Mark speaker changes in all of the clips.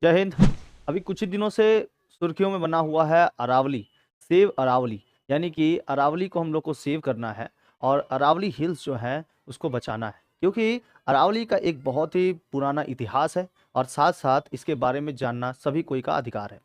Speaker 1: जय हिंद। अभी कुछ ही दिनों से सुर्खियों में बना हुआ है अरावली, सेव अरावली। यानी कि अरावली को हम लोग को सेव करना है और अरावली हिल्स जो है उसको बचाना है, क्योंकि अरावली का एक बहुत ही पुराना इतिहास है और साथ साथ इसके बारे में जानना सभी कोई का अधिकार है।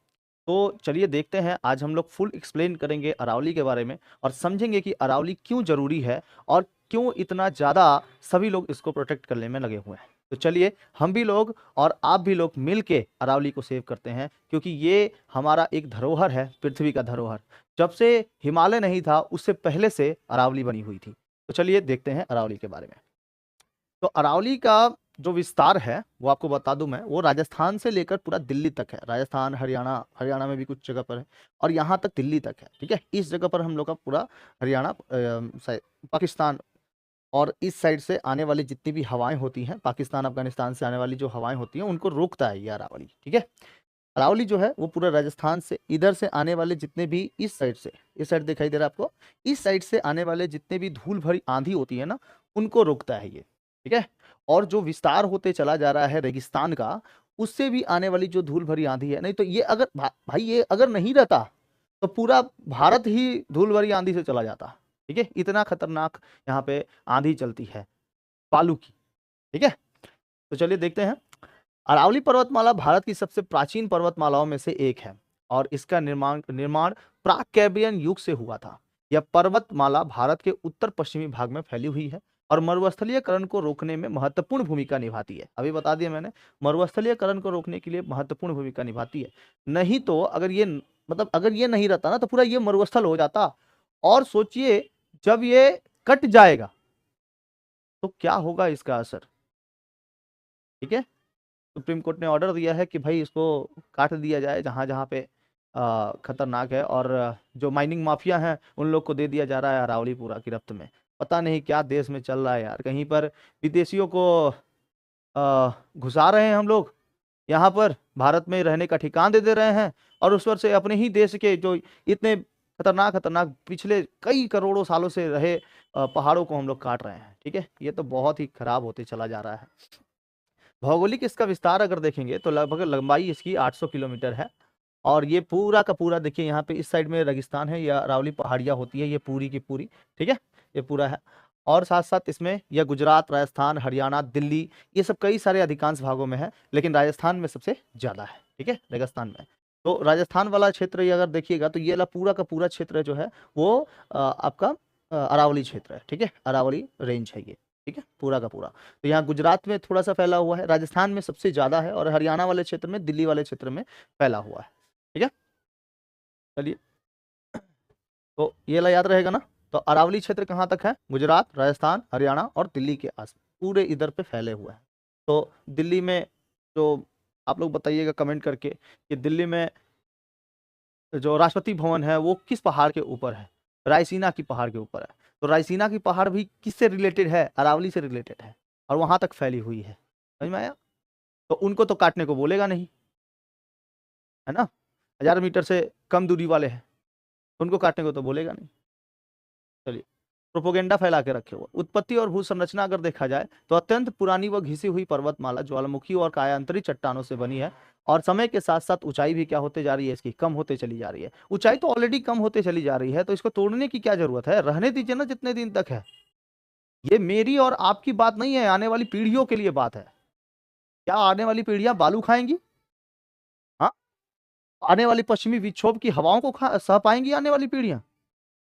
Speaker 1: तो चलिए देखते हैं, आज हम लोग फुल एक्सप्लेन करेंगे अरावली के बारे में और समझेंगे कि अरावली क्यों जरूरी है और क्यों इतना ज़्यादा सभी लोग इसको प्रोटेक्ट करने में लगे हुए हैं। तो चलिए हम भी लोग और आप भी लोग मिल के अरावली को सेव करते हैं, क्योंकि ये हमारा एक धरोहर है, पृथ्वी का धरोहर। जब से हिमालय नहीं था उससे पहले से अरावली बनी हुई थी। तो चलिए देखते हैं अरावली के बारे में। तो अरावली का जो विस्तार है वो आपको बता दूं मैं, वो राजस्थान से लेकर पूरा दिल्ली तक है। राजस्थान, हरियाणा, हरियाणा में भी कुछ जगह पर है और यहाँ तक दिल्ली तक है। ठीक है, इस जगह पर हम लोग का पूरा हरियाणा, पाकिस्तान और इस साइड से आने वाली जितनी भी हवाएं होती हैं, पाकिस्तान अफगानिस्तान से आने वाली जो हवाएं होती हैं उनको रोकता है ये अरावली। ठीक है, अरावली जो है वो पूरा राजस्थान से इधर से आने वाले जितने भी इस साइड से, इस साइड दिखाई दे रहा है आपको, इस साइड से आने वाले जितने भी धूल भरी आंधी होती है ना, उनको रोकता है ये। ठीक है, और जो विस्तार होते चला जा रहा है रेगिस्तान का, उससे भी आने वाली जो धूल भरी आंधी है, नहीं तो ये अगर भाई ये अगर नहीं रहता तो पूरा भारत ही धूल भरी आंधी से चला जाता। ठीक है, इतना खतरनाक यहाँ पे आंधी चलती है बालू की। ठीक है, तो चलिए देखते हैं। अरावली पर्वतमाला भारत की सबसे प्राचीन पर्वतमालाओं में से एक है और इसका निर्माण निर्माण प्राक कैम्ब्रियन युग से हुआ था। यह पर्वतमाला भारत के उत्तर पश्चिमी भाग में फैली हुई है और मरुस्थलीयकरण को रोकने में महत्वपूर्ण भूमिका निभाती है। अभी बता दिया मैंने, मरुस्थलीयकरण को रोकने के लिए महत्वपूर्ण भूमिका निभाती है। नहीं तो अगर ये, मतलब अगर ये नहीं रहता ना तो पूरा ये मरुस्थल हो जाता। और सोचिए, जब ये कट जाएगा तो क्या होगा इसका असर। ठीक है, सुप्रीम कोर्ट ने ऑर्डर दिया है कि भाई इसको काट दिया जाए, जहां जहां पे खतरनाक है। और जो माइनिंग माफिया हैं उन लोग को दे दिया जा रहा है अरावली पूरा गिरफ्त में। पता नहीं क्या देश में चल रहा है यार, कहीं पर विदेशियों को घुसा रहे हैं हम लोग, यहाँ पर भारत में रहने का ठिकान दे रहे हैं, और उस पर से अपने ही देश के जो इतने खतरनाक खतरनाक पिछले कई करोड़ों सालों से रहे पहाड़ों को हम लोग काट रहे हैं। ठीक है, ये तो बहुत ही खराब होते चला जा रहा है। भौगोलिक इसका विस्तार अगर देखेंगे तो लगभग लंबाई इसकी 800 किलोमीटर है। और ये पूरा का पूरा देखिए, यहाँ पे इस साइड में रेगिस्तान है या अरावली पहाड़ियाँ होती है, ये पूरी की पूरी। ठीक है, ये पूरा है। और साथ साथ इसमें यह गुजरात, राजस्थान, हरियाणा, दिल्ली, ये सब कई सारे अधिकांश भागों में है, लेकिन राजस्थान में सबसे ज्यादा है। ठीक है, रेगिस्तान में। तो राजस्थान वाला क्षेत्र ये अगर देखिएगा तो ये वाला पूरा का पूरा क्षेत्र जो है वो आपका अरावली क्षेत्र है। ठीक है, अरावली रेंज है ये। ठीक है, पूरा का पूरा। तो यहाँ गुजरात में थोड़ा सा फैला हुआ है, राजस्थान में सबसे ज्यादा है, और हरियाणा वाले क्षेत्र में, दिल्ली वाले क्षेत्र में फैला हुआ है। ठीक है, चलिए, तो ये ला याद रहेगा ना। तो अरावली क्षेत्र कहाँ तक है? गुजरात, राजस्थान, हरियाणा और दिल्ली के आस पूरे इधर पे फैले हुए हैं। तो दिल्ली में जो, आप लोग बताइएगा कमेंट करके कि दिल्ली में जो राष्ट्रपति भवन है वो किस पहाड़ के ऊपर है? रायसीना की पहाड़ के ऊपर है। तो रायसीना की पहाड़ भी किससे रिलेटेड है? अरावली से रिलेटेड है, और वहां तक फैली हुई है। समझ में आया? तो उनको तो काटने को बोलेगा नहीं, है ना। 1000 मीटर से कम दूरी वाले हैं, उनको काटने को तो बोलेगा नहीं। चलिए, प्रोपोगेंडा फैला के रखे हुए। उत्पत्ति और भू संरचना अगर देखा जाए तो अत्यंत पुरानी व घिसी हुई पर्वतमाला ज्वालामुखी और कायांतरी चट्टानों से बनी है। और समय के साथ साथ ऊंचाई भी क्या होते जा रही है इसकी? कम होते चली जा रही है। ऊंचाई तो ऑलरेडी कम होते चली जा रही है, तो इसको तोड़ने की क्या जरूरत है? रहने दीजिए ना जितने दिन तक है। ये मेरी और आपकी बात नहीं है, आने वाली पीढ़ियों के लिए बात है। क्या आने वाली पीढ़ियां बालू खाएंगी? हाँ, आने वाली पश्चिमी विक्षोभ की हवाओं को सह पाएंगी आने वाली पीढ़ियां?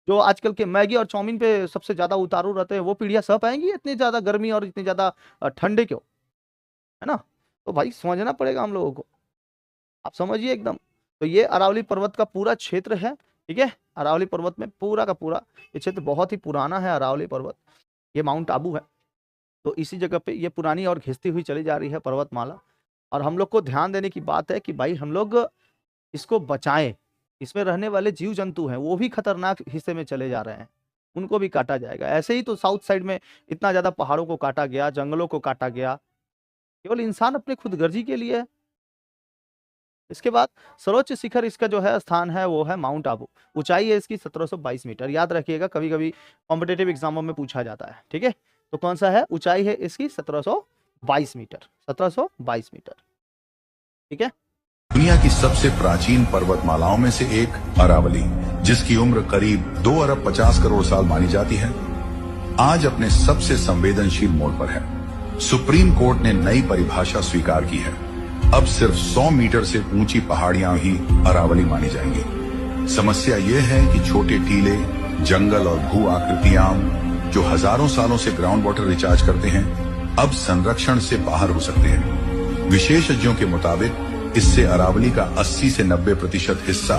Speaker 1: जो आजकल के मैगी और चाउमीन पे सबसे ज्यादा उतारू रहते हैं, वो पीढ़ियां सह पाएंगी इतनी ज्यादा गर्मी और इतनी ज्यादा ठंडे क्यों? है ना। तो भाई समझना पड़ेगा हम लोगों को, आप समझिए एकदम। तो ये अरावली पर्वत का पूरा क्षेत्र है। ठीक है, अरावली पर्वत में पूरा का पूरा ये क्षेत्र बहुत ही पुराना है। अरावली पर्वत, ये माउंट आबू है, तो इसी जगह पे ये पुरानी और घिसती हुई चली जा रही है पर्वतमाला। और हम लोग को ध्यान देने की बात है कि भाई हम लोग इसको बचाएं। इसमें रहने वाले जीव जंतु हैं वो भी खतरनाक हिस्से में चले जा रहे हैं, उनको भी काटा जाएगा। ऐसे ही तो साउथ साइड में इतना ज्यादा पहाड़ों को काटा गया, जंगलों को काटा गया, केवल इंसान अपने खुदगर्जी के लिए है। इसके बाद सर्वोच्च शिखर इसका जो है स्थान है वो है माउंट आबू। ऊंचाई है इसकी 1722 मीटर। याद रखिएगा, कभी कभी कॉम्पिटेटिव एग्जामों में पूछा जाता है। ठीक है, तो कौन सा है? ऊंचाई है इसकी 1722 मीटर, 1722 मीटर। ठीक है,
Speaker 2: दुनिया की सबसे प्राचीन पर्वतमालाओं में से एक अरावली, जिसकी उम्र करीब 2 अरब 50 करोड़ साल मानी जाती है, आज अपने सबसे संवेदनशील मोड़ पर है। सुप्रीम कोर्ट ने नई परिभाषा स्वीकार की है। अब सिर्फ 100 मीटर से ऊंची पहाड़ियां ही अरावली मानी जाएंगी। समस्या यह है कि छोटे टीले, जंगल और भू आकृतियां जो हजारों सालों से ग्राउंड वाटर रिचार्ज करते हैं, अब संरक्षण से बाहर हो सकते हैं। विशेषज्ञों के मुताबिक इससे अरावली का 80 से 90% हिस्सा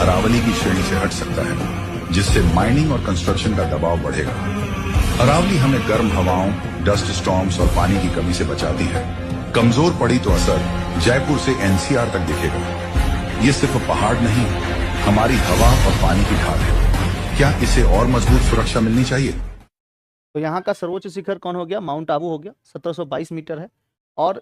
Speaker 2: अरावली की श्रेणी से हट सकता है, जिससे माइनिंग और कंस्ट्रक्शन का दबाव बढ़ेगा। अरावली हमें गर्म हवाओं, डस्ट स्टॉर्म्स और पानी की कमी से बचाती है। कमजोर पड़ी तो असर जयपुर से एनसीआर तक दिखेगा। ये सिर्फ पहाड़ नहीं, हमारी हवा और पानी की ढाल है। क्या इसे और मजबूत सुरक्षा मिलनी चाहिए?
Speaker 1: तो यहाँ का सर्वोच्च शिखर कौन हो गया? माउंट आबू हो गया, 1722 मीटर है। और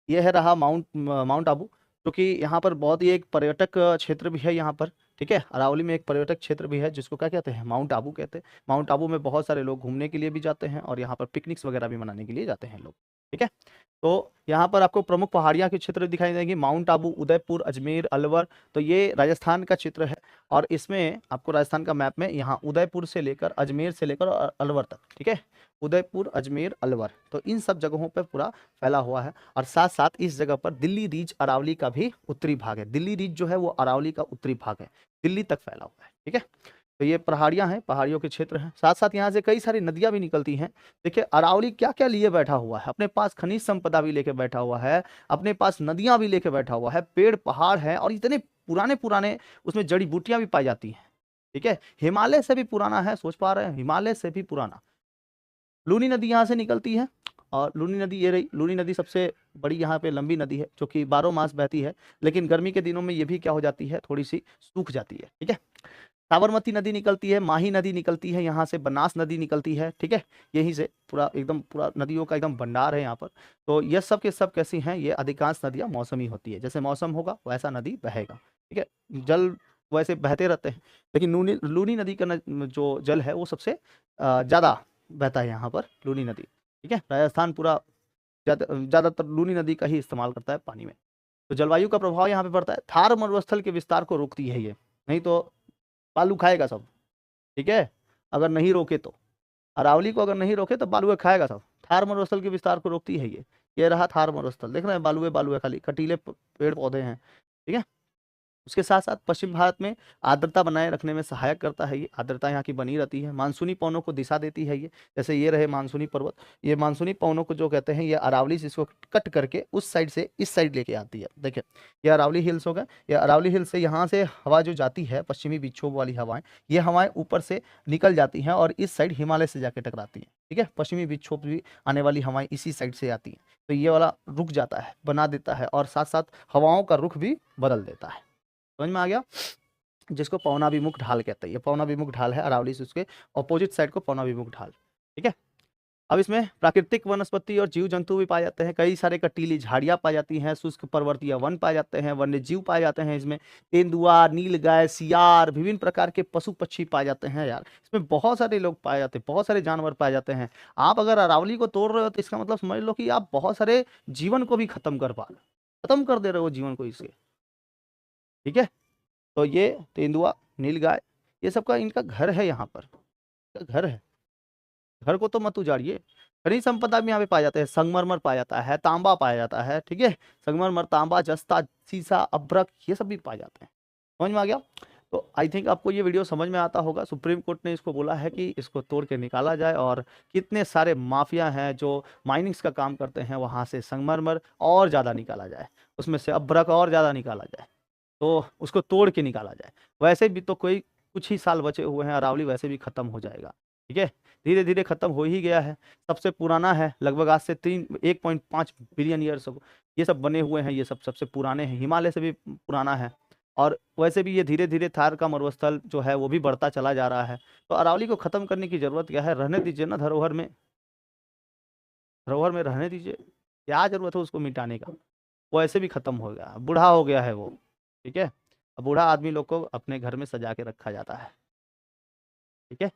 Speaker 1: यह है रहा माउंट आबू, क्योंकि यहाँ पर बहुत ही एक पर्यटक क्षेत्र भी है यहाँ पर। ठीक है, अरावली में एक पर्यटक क्षेत्र भी है जिसको क्या कहते हैं? माउंट आबू कहते हैं। माउंट आबू में बहुत सारे लोग घूमने के लिए भी जाते हैं और यहाँ पर पिकनिक्स वगैरह भी मनाने के लिए जाते हैं लोग। ठीक है, तो यहाँ पर आपको प्रमुख पहाड़ियाँ के क्षेत्र दिखाई देंगे, माउंट आबू, उदयपुर, अजमेर, अलवर। तो ये राजस्थान का चित्र है और इसमें आपको राजस्थान का मैप में यहाँ उदयपुर से लेकर, अजमेर से लेकर और अलवर तक। ठीक है, उदयपुर, अजमेर, अलवर, तो इन सब जगहों पर पूरा फैला हुआ है। और साथ साथ इस जगह पर दिल्ली रीज अरावली का भी उत्तरी भाग है। दिल्ली रीज जो है वो अरावली का उत्तरी भाग है, दिल्ली तक फैला हुआ है। ठीक है, तो ये पहाड़ियां हैं, पहाड़ियों के क्षेत्र हैं। साथ साथ यहाँ से कई सारी नदियां भी निकलती हैं। देखिए अरावली क्या क्या लिए बैठा हुआ है, अपने पास खनिज संपदा भी लेके बैठा हुआ है, अपने पास नदियां भी लेके बैठा हुआ है, पेड़ पहाड़ है और इतने पुराने पुराने उसमें जड़ी बूटियां भी पाई जाती हैं। ठीक है, हिमालय से भी पुराना है, सोच पा रहे हैं, हिमालय से भी पुराना। लूनी नदी यहाँ से निकलती है और लूनी नदी ये रही। लूनी नदी सबसे बड़ी यहाँ पे लंबी नदी है जो कि 12 मास बहती है, लेकिन गर्मी के दिनों में ये भी क्या हो जाती है, थोड़ी सी सूख जाती है। ठीक है, साबरमती नदी निकलती है, माही नदी निकलती है, यहाँ से बनास नदी निकलती है। ठीक है, यहीं से पूरा एकदम पूरा नदियों का एकदम भंडार है यहाँ पर। तो ये सब के सब कैसी हैं? ये अधिकांश नदियाँ मौसमी होती है, जैसे मौसम होगा वैसा नदी बहेगा। ठीक है, जल वैसे बहते रहते हैं, लेकिन लूनी नदी का जो जल है वो सबसे ज़्यादा बहता है यहाँ पर, लूनी नदी। ठीक है, राजस्थान पूरा ज़्यादातर लूनी नदी का ही इस्तेमाल करता है पानी में। तो जलवायु का प्रभाव यहाँ पे पड़ता है। थार मरुस्थल के विस्तार को रोकती है ये, नहीं तो बालू खाएगा सब। ठीक है, अगर नहीं रोके तो, अरावली को अगर नहीं रोके तो बालुए खाएगा सब। थार मरुस्थल के विस्तार को रोकती है ये रहा थार मरुस्थल। देख रहे हैं, बालुए बालुए खाली कटीले पेड़ पौधे हैं। ठीक है, उसके साथ साथ पश्चिम भारत में आर्द्रता बनाए रखने में सहायक करता है ये। आर्द्रता यहाँ की बनी रहती है, मानसूनी पवनों को दिशा देती है ये। जैसे ये रहे मानसूनी पर्वत, ये मानसूनी पवनों को जो कहते हैं, ये अरावली से इसको कट करके उस साइड से इस साइड लेके आती है। देखिए ये अरावली हिल्स हो गए, ये अरावली हिल्स से यहाँ से हवा जो जाती है, पश्चिमी विक्षोभ वाली हवाएं, ये हवाएं ऊपर से निकल जाती हैं और इस साइड हिमालय से जाके टकराती हैं। ठीक है, पश्चिमी विक्षोभ भी आने वाली हवाएं इसी साइड से आती हैं, तो ये वाला रुक जाता है, बना देता है और साथ साथ हवाओं का रुख भी बदल देता है। समझ में आ गया? जिसको पवनाभिमुख ढाल कहते हैं, ये पवनाभिमुख ढाल है अरावली से उसके ऑपोजिट साइड को पवनाभिमुख ढाल। ठीक है, अब इसमें प्राकृतिक वनस्पति और जीव जंतु भी पाए जाते हैं। कई सारे कटीली झाड़ियाँ पाई जाती हैं, शुष्क पर्वतीय वन पाए जाते हैं, वन्य जीव पाए जाते हैं इसमें, तेंदुआ, नीलगाय, सियार, विभिन्न प्रकार के पशु पक्षी पाए जाते हैं। यार इसमें बहुत सारे लोग पाए जाते हैं, बहुत सारे जानवर पाए जाते हैं। आप अगर अरावली को तोड़ रहे हो तो इसका मतलब समझ लो कि आप बहुत सारे जीवन को भी खत्म कर पा रहे हो, खत्म कर दे रहे हो जीवन को इसके। ठीक है, तो ये तेंदुआ, नीलगाय, ये सबका इनका घर है, यहाँ पर घर है। घर को तो मत उजाड़िए। खनिज संपदा भी यहाँ पे पाया जाता है, संगमरमर पाया जाता है, तांबा पाया जाता है। ठीक है, संगमरमर, तांबा, जस्ता, सीसा, अभ्रक, ये सब भी पाए जाते हैं। समझ में आ गया? तो आई थिंक आपको ये वीडियो समझ में आता होगा। सुप्रीम कोर्ट ने इसको बोला है कि इसको तोड़ के निकाला जाए और कितने सारे माफिया हैं जो माइनिंग्स का काम करते हैं, वहाँ से संगमरमर और ज़्यादा निकाला जाए, उसमें से अभ्रक और ज़्यादा निकाला जाए, तो उसको तोड़ के निकाला जाए। वैसे भी तो कोई कुछ ही साल बचे हुए हैं, अरावली वैसे भी खत्म हो जाएगा। ठीक है, धीरे धीरे खत्म हो ही गया है। सबसे पुराना है, लगभग आज से 1.5 बिलियन ईयर्स ये सब बने हुए हैं, ये सब सबसे पुराने हैं, हिमालय से भी पुराना है। और वैसे भी ये धीरे धीरे थार का मरुस्थल जो है वो भी बढ़ता चला जा रहा है। तो अरावली को खत्म करने की जरूरत क्या है? रहने दीजिए ना, धरोहर में, धरोहर में रहने दीजिए। क्या जरूरत है उसको मिटाने का? वो ऐसे भी खत्म हो गया, बूढ़ा हो गया है वो। ठीक है, अब बूढ़ा आदमी लोग को अपने घर में सजा के रखा जाता है। ठीक है,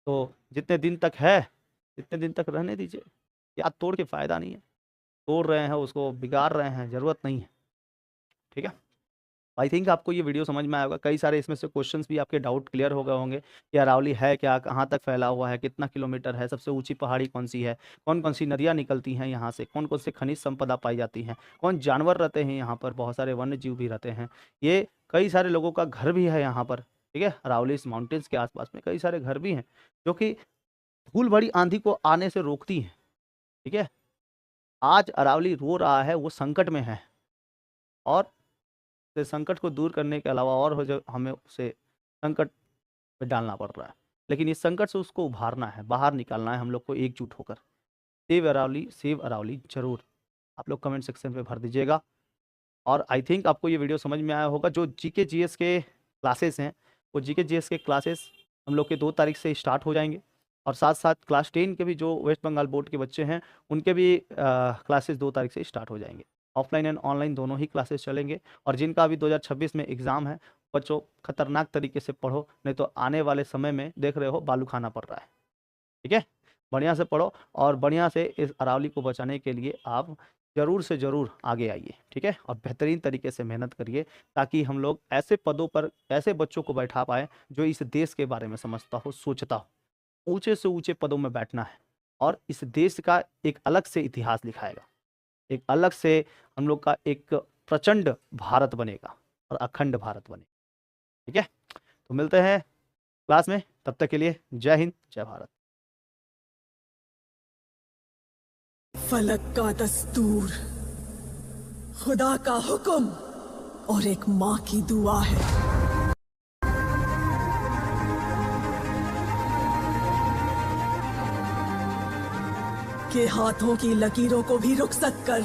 Speaker 1: तो जितने दिन तक है जितने दिन तक रहने दीजिए। या तोड़ के फायदा नहीं है, तोड़ रहे हैं उसको, बिगाड़ रहे हैं, जरूरत नहीं है। ठीक है। आई थिंक आपको ये वीडियो समझ में आया होगा। कई सारे इसमें से क्वेश्चंस भी आपके डाउट क्लियर हो गए होंगे कि अरावली है क्या, कहाँ तक फैला हुआ है, कितना किलोमीटर है, सबसे ऊंची पहाड़ी कौन सी है, कौन कौन सी नदियाँ निकलती हैं यहाँ से, कौन कौन से खनिज संपदा पाई जाती हैं, कौन जानवर रहते हैं यहाँ पर, बहुत सारे वन्य जीव भी रहते हैं, ये कई सारे लोगों का घर भी है यहाँ पर। ठीक है, अरावली माउंटेन्स के आसपास में कई सारे घर भी हैं जो कि धूल भरी आंधी को आने से रोकती हैं। ठीक है, आज अरावली रो रहा है, वो संकट में है, और से संकट को दूर करने के अलावा और हो जो हमें उसे संकट में डालना पड़ रहा है, लेकिन इस संकट से उसको उभारना है, बाहर निकालना है हम लोग को एकजुट होकर। सेव अरावली जरूर आप लोग कमेंट सेक्शन पे भर दीजिएगा। और आई थिंक आपको ये वीडियो समझ में आया होगा। जो जीके जीएस के क्लासेस हैं, वो जीके जीएस के क्लासेस हम लोग के 2 तारीख से स्टार्ट हो जाएंगे, और साथ साथ क्लास 10 के भी जो वेस्ट बंगाल बोर्ड के बच्चे हैं उनके भी क्लासेस 2 तारीख से स्टार्ट हो जाएंगे। ऑफलाइन एंड ऑनलाइन दोनों ही क्लासेस चलेंगे, और जिनका अभी 2026 में एग्ज़ाम है, बच्चों खतरनाक तरीके से पढ़ो, नहीं तो आने वाले समय में देख रहे हो बालू खाना पड़ रहा है। ठीक है, बढ़िया से पढ़ो, और बढ़िया से इस अरावली को बचाने के लिए आप ज़रूर से ज़रूर आगे आइए। ठीक है, और बेहतरीन तरीके से मेहनत करिए, ताकि हम लोग ऐसे पदों पर ऐसे बच्चों को बैठा पाएँ जो इस देश के बारे में समझता हो, सोचता हो। ऊंचे से ऊंचे पदों में बैठना है, और इस देश का एक अलग से इतिहास लिखाएगा, एक अलग से हम लोग का एक प्रचंड भारत बनेगा और अखंड भारत बनेगा। ठीक है, तो मिलते हैं क्लास में, तब तक के लिए जय हिंद, जय भारत।
Speaker 3: फलक का दस्तूर, खुदा का हुक्म और एक माँ की दुआ है। के हाथों की लकीरों को भी रुखसत कर,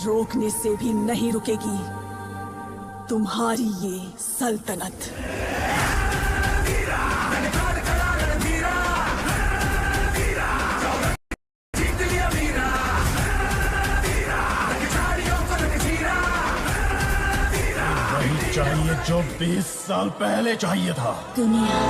Speaker 3: रोकने से भी नहीं रुकेगी तुम्हारी ये सल्तनत।
Speaker 4: वही चाहिए जो 20 साल पहले चाहिए था।
Speaker 3: दुनिया